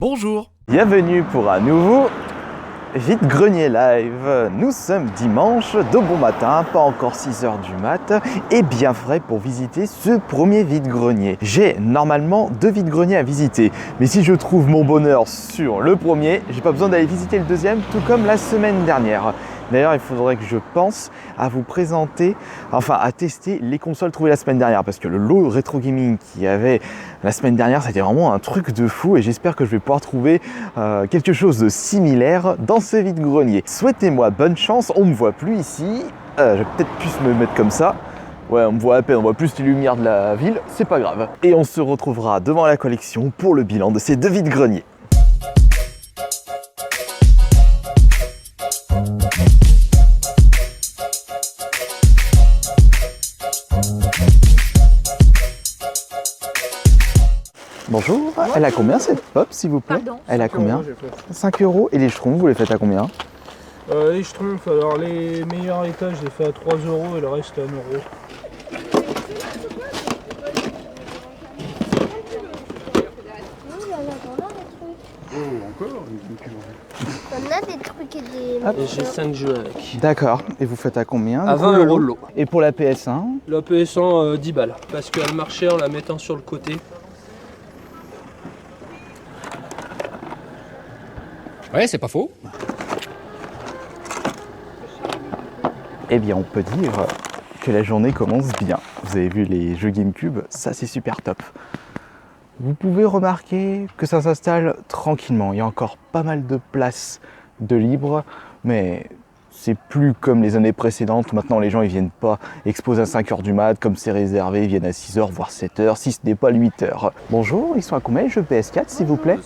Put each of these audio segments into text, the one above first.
Bonjour. Bienvenue pour un nouveau vide-grenier live. Nous sommes dimanche, de bon matin, pas encore 6h du mat, et bien frais pour visiter ce premier vide-grenier. J'ai normalement 2 vide-greniers à visiter, mais si je trouve mon bonheur sur le premier, j'ai pas besoin d'aller visiter le deuxième, tout comme la semaine dernière. D'ailleurs, il faudrait que je pense à vous présenter, enfin à tester les consoles trouvées la semaine dernière, parce que le lot rétro gaming qu'il y avait la semaine dernière, c'était vraiment un truc de fou, et j'espère que je vais pouvoir trouver quelque chose de similaire dans ce vide-grenier. Souhaitez-moi bonne chance, on me voit plus ici, je vais peut-être plus me mettre comme ça. Ouais, on me voit à peine, on voit plus les lumières de la ville, c'est pas grave. Et on se retrouvera devant la collection pour le bilan de ces 2 vide-greniers. Bonjour, elle a combien cette pop s'il vous plaît? Pardon? Elle a combien? 5 5 €. €. Et les schtroumpfs, vous les faites à combien? Les schtroumpfs, alors les meilleurs étages, je les fais à 3 € et le reste à 1 €. On a des trucs et des... Et j'ai 5 jeux avec. D'accord. Et vous faites à combien? À 20 € le lot. Et pour la PS1? La PS1, 10 balles. Parce qu'elle marchait en la mettant sur le côté. Ouais, c'est pas faux. Eh bien, on peut dire que la journée commence bien. Vous avez vu les jeux GameCube, ça c'est super top. Vous pouvez remarquer que ça s'installe tranquillement. Il y a encore pas mal de place de libre, mais c'est plus comme les années précédentes. Maintenant, les gens ils viennent pas exposer à 5h du mat, comme c'est réservé, ils viennent à 6h, voire 7h, si ce n'est pas 8h. Bonjour, ils sont à combien les jeux PS4, s'il vous plaît?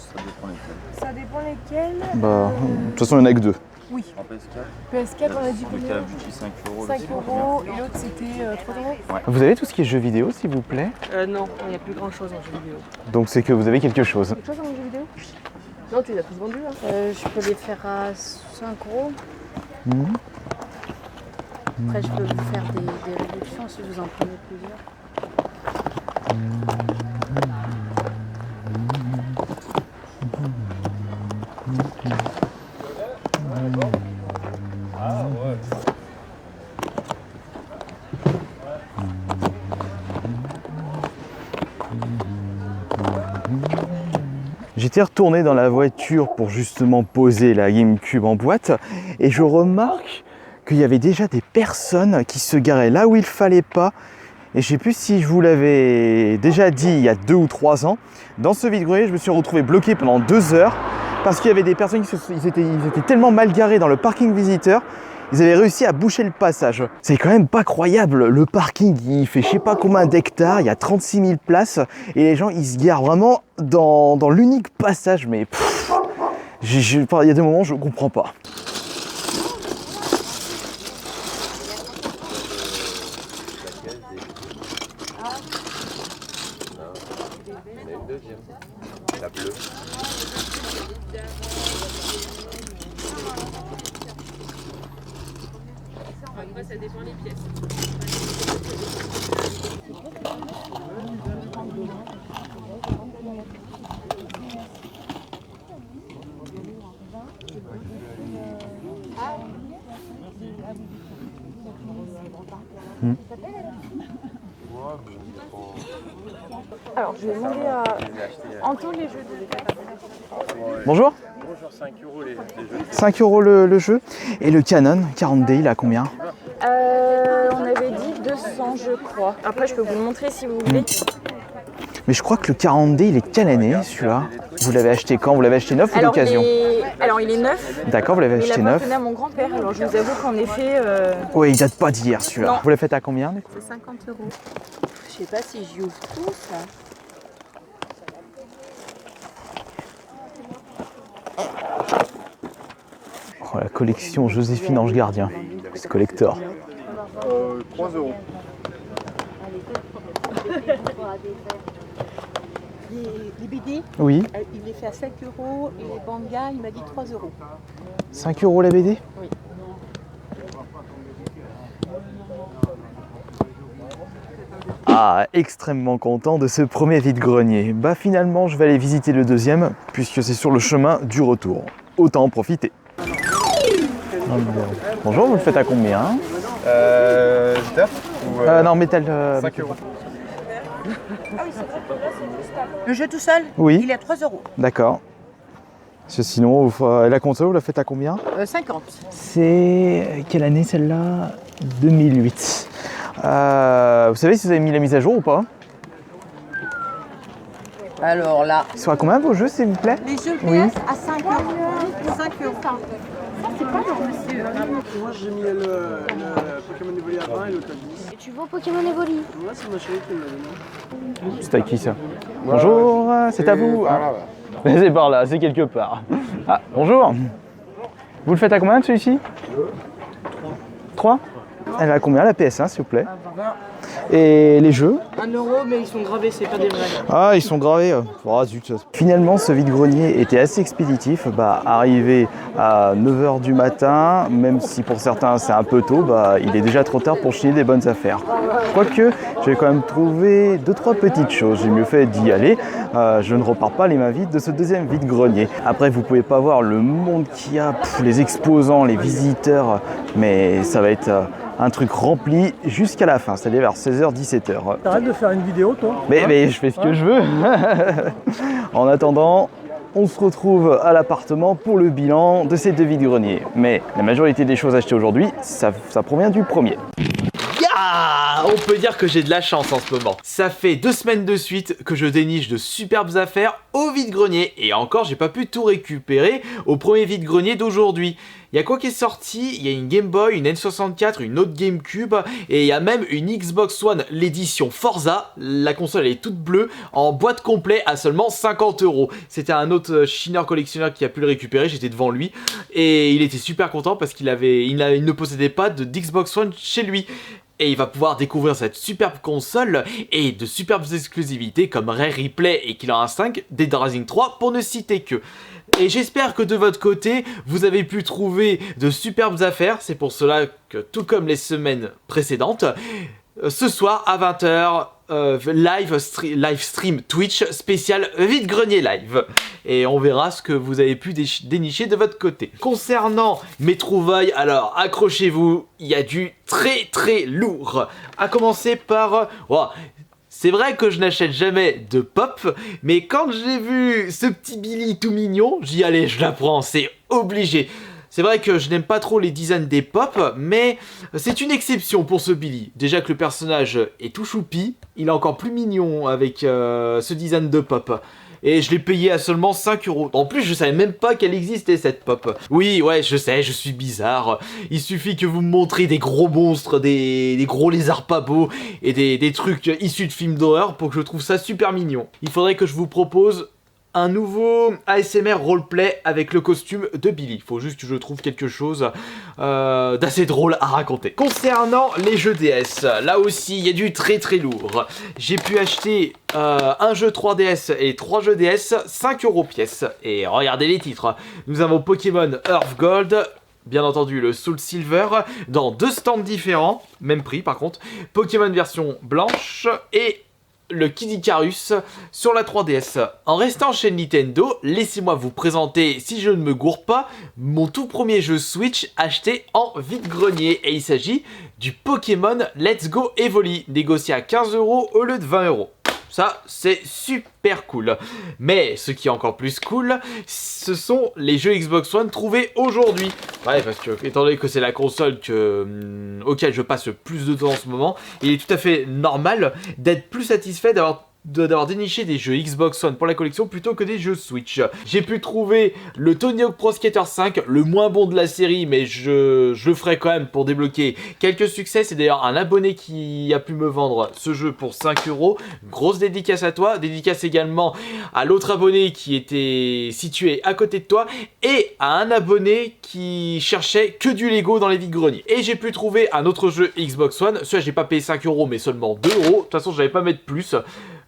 Ça dépend lesquels. Bah, de toute façon, il n'y en a que 2. Oui. En PS4, PS4, on a dit le combien? Call of Duty 5 €. 5 € et l'autre c'était 3 €. Vous avez tout ce qui est jeux vidéo, s'il vous plaît? Non, il n'y a plus grand chose en jeu vidéo. Donc c'est que vous avez quelque chose. Quelque chose en jeu vidéo? Non, tu les as tous vendus hein. Je peux les faire à 5 €. Mhm. Après, je peux vous faire des réductions si vous en prenez plusieurs. J'étais retourné dans la voiture pour justement poser la GameCube en boîte et je remarque qu'il y avait déjà des personnes qui se garaient là où il fallait pas. Et je sais plus si je vous l'avais déjà dit il y a 2 ou 3 ans. Dans ce vide-grenier, je me suis retrouvé bloqué pendant 2 heures parce qu'il y avait des personnes qui ils étaient tellement mal garés dans le parking visiteur. Ils avaient réussi à boucher le passage. C'est quand même pas croyable. Le parking, il fait je sais pas combien d'hectares, il y a 36 000 places et les gens, ils se garent vraiment dans l'unique passage. Mais il y a des moments, je comprends pas. La bleue. Ça dépend les pièces. Alors, je vais demander à Anto les jeux de... Bonjour. Bonjour, 5 € les jeux. 5 € le jeu. Et le Canon 40D, il a combien? On avait dit 200, je crois. Après, je peux vous le montrer si vous voulez. Mais je crois que le 40D, il est quelle année celui-là? Vous l'avez acheté quand? Vous l'avez acheté neuf ou d'occasion? Alors, il est neuf. D'accord, vous l'avez Il acheté a neuf. appartenu à mon grand-père. Alors, je vous avoue qu'en effet... Oui, il date pas d'hier celui-là. Non. Vous l'avez fait à combien? C'est 50 €. Je sais pas si j'y ouvre tout, ça. Oh, la collection Joséphine Ange Gardien. C'est collector. 3 €. Les BD, Oui. il les fait à 5 € et les mangas, il m'a dit 3 €. 5 € la BD? Oui. Ah, extrêmement content de ce premier vide-grenier. Bah finalement, je vais aller visiter le deuxième, puisque c'est sur le chemin du retour. Autant en profiter. Bonjour, vous le faites à combien? Jeter ou Non, métal. 5 euros. Le jeu tout seul, Oui. il est à 3 euros. D'accord. Parce que sinon, la console, vous la faites à combien? 50. C'est quelle année celle-là? 2008. Vous savez si vous avez mis la mise à jour ou pas? Alors là, Ils sont à combien vos jeux, s'il vous plaît? les jeux PS Oui. à 5 euros. 5 euros. Moi j'ai mis le Pokémon Evoli à 20 et l'autre à 10. Et tu vois Pokémon Evoli? Moi c'est ma chérie qui me l'a donné. C'est à qui ça? Bonjour, c'est à vous. C'est par là, c'est quelque part. Ah, bonjour. Vous le faites à combien celui-ci? 3. Elle est à combien la PS1 s'il vous plaît? Et les jeux? 1 euro, mais ils sont gravés, c'est pas des vrais. Ah, ils sont gravés. Oh, zut. Finalement, ce vide-grenier était assez expéditif. Arrivé à 9h du matin, même si pour certains c'est un peu tôt, il est déjà trop tard pour chiner des bonnes affaires. Quoique, j'ai quand même trouvé 2-3 petites choses. J'ai mieux fait d'y aller. Je ne repars pas les mains vides de ce deuxième vide-grenier. Après, vous pouvez pas voir le monde qu'il y a, les exposants, les visiteurs, mais ça va être un truc rempli jusqu'à la fin, c'est-à-dire vers 16h, 17h. T'arrêtes de faire une vidéo toi? Mais je fais ce que je veux. En attendant, on se retrouve à l'appartement pour le bilan de ces deux vide-greniers. Mais la majorité des choses achetées aujourd'hui, ça provient du premier. On peut dire que j'ai de la chance en ce moment. Ça fait 2 semaines de suite que je déniche de superbes affaires au vide-grenier. Et encore, j'ai pas pu tout récupérer au premier vide-grenier d'aujourd'hui. Il y a quoi qui est sorti? Il y a une Game Boy, une N64, une autre GameCube et il y a même une Xbox One, l'édition Forza. La console elle est toute bleue en boîte complet à seulement 50 €. C'était un autre chineur collectionneur qui a pu le récupérer, j'étais devant lui et il était super content parce qu'il ne possédait pas de Xbox One chez lui. Et il va pouvoir découvrir cette superbe console et de superbes exclusivités comme Rare Replay et Killer Instinct, Dead Rising 3 pour ne citer que. Et j'espère que de votre côté, vous avez pu trouver de superbes affaires. C'est pour cela que, tout comme les semaines précédentes, ce soir à 20h, live stream Twitch spécial vide-grenier live. Et on verra ce que vous avez pu dénicher de votre côté. Concernant mes trouvailles, alors accrochez-vous, il y a du très lourd. À commencer par... c'est vrai que je n'achète jamais de pop, mais quand j'ai vu ce petit Billy tout mignon, j'y allais, je la prends, c'est obligé. C'est vrai que je n'aime pas trop les designs des pop, mais c'est une exception pour ce Billy. Déjà que le personnage est tout choupi, il est encore plus mignon avec ce design de pop. Et je l'ai payé à seulement 5 €. En plus, je savais même pas qu'elle existait cette pop. Oui, ouais, je sais, je suis bizarre. Il suffit que vous me montrez des gros monstres, des gros lézards pas beaux et des trucs issus de films d'horreur pour que je trouve ça super mignon. Il faudrait que je vous propose un nouveau ASMR roleplay avec le costume de Billy. Il faut juste que je trouve quelque chose d'assez drôle à raconter. Concernant les jeux DS, là aussi il y a du très lourd. J'ai pu acheter un jeu 3DS et 3 jeux DS, 5 € pièce. Et regardez les titres. Nous avons Pokémon Earth Gold, bien entendu le Soul Silver, dans 2 stands différents, même prix par contre, Pokémon version blanche et le Kid Icarus sur la 3DS. En restant chez Nintendo, laissez-moi vous présenter, si je ne me gourre pas, mon tout premier jeu Switch acheté en vide-grenier. Et il s'agit du Pokémon Let's Go Evoli, négocié à 15 € au lieu de 20 €. Ça, c'est super cool. Mais ce qui est encore plus cool, ce sont les jeux Xbox One trouvés aujourd'hui. Ouais, parce que, étant donné que c'est la console auquel je passe le plus de temps en ce moment, il est tout à fait normal d'être plus satisfait d'avoir déniché des jeux Xbox One pour la collection plutôt que des jeux Switch. J'ai pu trouver le Tony Hawk Pro Skater 5, le moins bon de la série, mais je le ferai quand même pour débloquer quelques succès. C'est d'ailleurs un abonné qui a pu me vendre ce jeu pour 5 €. Grosse dédicace à toi, dédicace également à l'autre abonné qui était situé à côté de toi et à un abonné qui cherchait que du Lego dans les vide-greniers. Et j'ai pu trouver un autre jeu Xbox One, celui-là j'ai pas payé 5 € mais seulement 2 €. De toute façon j'allais pas mettre plus.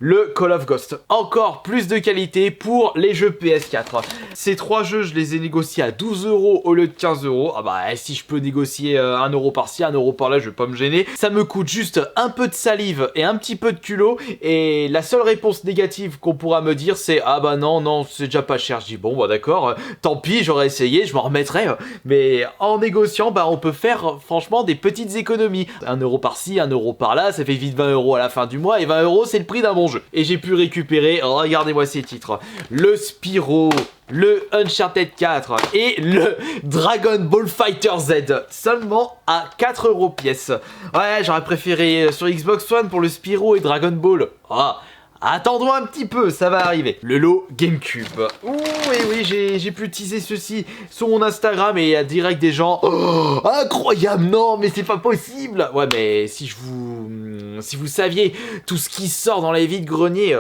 Le Call of Ghost. Encore plus de qualité pour les jeux PS4. Ces 3 jeux, je les ai négociés à 12 € au lieu de 15 €. Ah bah, si je peux négocier 1 € par-ci, 1 € par-là, je vais pas me gêner. Ça me coûte juste un peu de salive et un petit peu de culot. Et la seule réponse négative qu'on pourra me dire, c'est ah bah non, c'est déjà pas cher. Je dis bon, bah d'accord, tant pis, j'aurais essayé, je m'en remettrai. Mais en négociant, bah on peut faire franchement des petites économies. 1 € par-ci, 1 € par-là, ça fait vite 20 € à la fin du mois. Et 20 € c'est le prix d'un bon jeu. Et j'ai pu récupérer, regardez-moi ces titres, le Spyro, le Uncharted 4 et le Dragon Ball Fighter Z, seulement à 4 € pièce. Ouais, j'aurais préféré sur Xbox One pour le Spyro et Dragon Ball. Ah, attendons un petit peu, ça va arriver. Le lot GameCube. Ouh, et oui, j'ai pu teaser ceci sur mon Instagram et il y a direct des gens. Oh, incroyable, non, mais c'est pas possible. Ouais, mais si vous saviez tout ce qui sort dans les vides-greniers.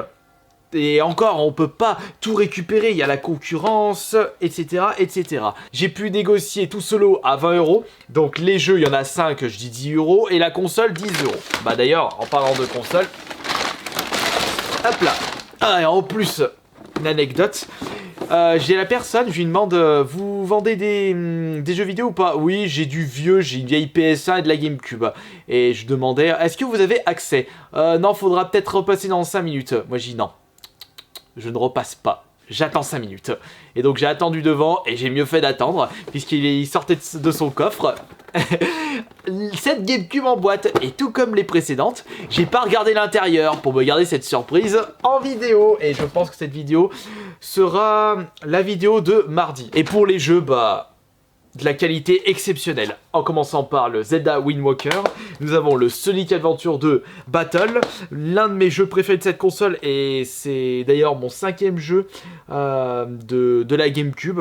Et encore, on peut pas tout récupérer, il y a la concurrence, etc. etc. J'ai pu négocier tout ce lot à 20 €. Donc les jeux, il y en a 5, je dis 10 €. Et la console, 10 €. Bah d'ailleurs, en parlant de console, hop là. Ah, et en plus, une anecdote. J'ai la personne, je lui demande vous vendez des jeux vidéo ou pas? Oui, j'ai du vieux, j'ai une vieille PS1 et de la GameCube. Et je demandais, est-ce que vous avez accès? Non, faudra peut-être repasser dans 5 minutes. Moi, j'ai dit non. Je ne repasse pas. J'attends 5 minutes. Et donc j'ai attendu devant et j'ai mieux fait d'attendre puisqu'il sortait de son coffre. Cette GameCube en boîte et tout comme les précédentes, j'ai pas regardé l'intérieur pour me garder cette surprise en vidéo. Et je pense que cette vidéo sera la vidéo de mardi. Et pour les jeux, bah... de la qualité exceptionnelle. En commençant par le Zelda Wind Waker, nous avons le Sonic Adventure 2 Battle, l'un de mes jeux préférés de cette console, et c'est d'ailleurs mon 5e jeu de la GameCube.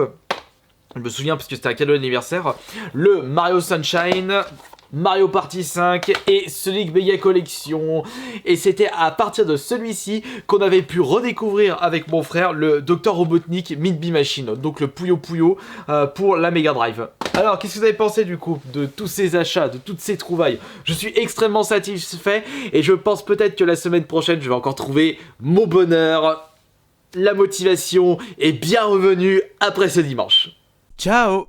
Je me souviens parce que c'était un cadeau d'anniversaire. Le Mario Sunshine, Mario Party 5 et Sonic Mega Collection. Et c'était à partir de celui-ci qu'on avait pu redécouvrir avec mon frère le Dr Robotnik Midbee Machine, donc le Puyo Puyo pour la Mega Drive. Alors, qu'est-ce que vous avez pensé du coup de tous ces achats, de toutes ces trouvailles? Je suis extrêmement satisfait et je pense peut-être que la semaine prochaine, je vais encore trouver mon bonheur. La motivation est bien revenue après ce dimanche. Ciao!